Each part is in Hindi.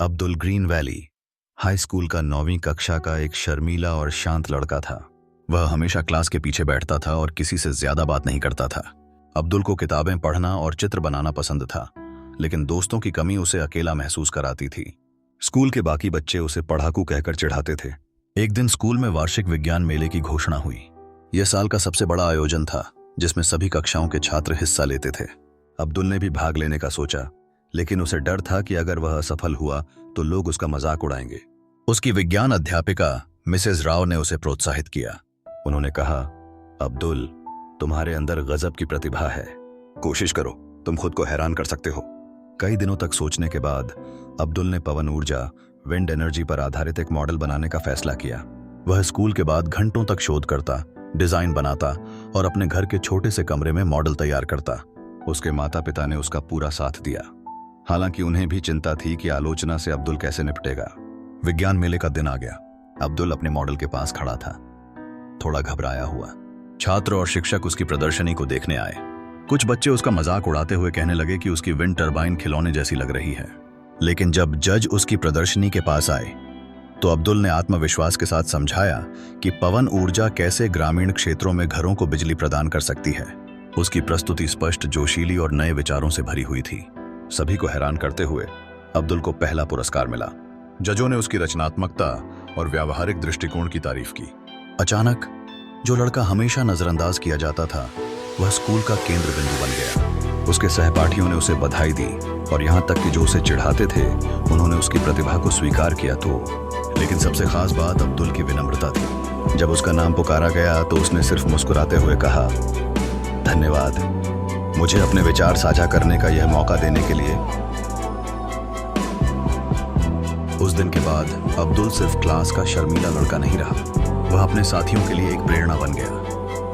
Abdul green valley high school का 9वीं कक्षा का एक शर्मीला और शांत लड़का था। वह हमेशा क्लास के पीछे बैठता था और किसी से ज्यादा बात नहीं करता था। अब्दुल को किताबें पढ़ना और चित्र बनाना पसंद था, लेकिन दोस्तों की कमी उसे अकेला महसूस कराती थी। स्कूल के बाकी बच्चे उसे पढ़ाकू कहकर चिढ़ाते थे। एक दिन स्कूल में वार्षिक विज्ञान मेले की घोषणा हुई। यह साल का सबसे बड़ा आयोजन था, जिसमें सभी कक्षाओं के छात्र हिस्सा लेते थे। अब्दुल ने भी भाग लेने का सोचा, लेकिन उसे डर था कि अगर वह असफल हुआ तो लोग उसका मजाक उड़ाएंगे। उसकी विज्ञान अध्यापिका मिसेस राव ने उसे प्रोत्साहित किया। उन्होंने कहा, अब्दुल, तुम्हारे अंदर गजब की प्रतिभा है, कोशिश करो, तुम खुद को हैरान कर सकते हो। कई दिनों तक सोचने के बाद अब्दुल ने पवन ऊर्जा विंड एनर्जी पर आधारित एक मॉडल बनाने का फैसला किया। वह स्कूल के बाद घंटों तक शोध करता, डिजाइन बनाता और अपने घर के छोटे से कमरे में मॉडल तैयार करता। उसके माता पिता ने उसका पूरा साथ दिया, हालांकि उन्हें भी चिंता थी कि आलोचना से अब्दुल कैसे निपटेगा। विज्ञान मेले का दिन आ गया। अब्दुल अपने मॉडल के पास खड़ा था, थोड़ा घबराया हुआ। छात्र और शिक्षक उसकी प्रदर्शनी को देखने आए। कुछ बच्चे उसका मजाक उड़ाते हुए कहने लगे कि उसकी विंड टरबाइन खिलौने जैसी लग रही है। लेकिन जब जज उसकी प्रदर्शनी के पास आए तो अब्दुल ने आत्मविश्वास के साथ समझाया कि पवन ऊर्जा कैसे ग्रामीण क्षेत्रों में घरों को बिजली प्रदान कर सकती है। उसकी प्रस्तुति स्पष्ट, जोशीली और नए विचारों से भरी हुई थी। सभी को हैरान करते हुए अब्दुल को पहला पुरस्कार मिला। जजों ने उसकी रचनात्मकता और व्यावहारिक दृष्टिकोण की तारीफ की। अचानक जो लड़का हमेशा नजरअंदाज किया जाता था, वह स्कूल का केंद्र बिंदु बन गया। उसके सहपाठियों ने उसे बधाई दी और यहाँ तक कि जो उसे चिढ़ाते थे, उन्होंने उसकी प्रतिभा को स्वीकार किया तो। लेकिन सबसे खास बात अब्दुल की विनम्रता थी। जब उसका नाम पुकारा गया तो उसने सिर्फ मुस्कुराते हुए कहा, धन्यवाद, मुझे अपने विचार साझा करने का यह मौका देने के लिए। उस दिन के बाद अब्दुल सिर्फ क्लास का शर्मीला लड़का नहीं रहा, वह अपने साथियों के लिए एक प्रेरणा बन गया।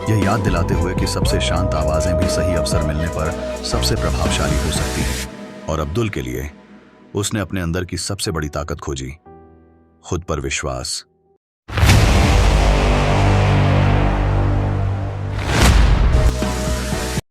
यह याद दिलाते हुए कि सबसे शांत आवाजें भी सही अवसर मिलने पर सबसे प्रभावशाली हो सकती हैं। और अब्दुल के लिए उसने अपने अंदर की सबसे बड़ी ताकत खोजी, खुद पर विश्वास।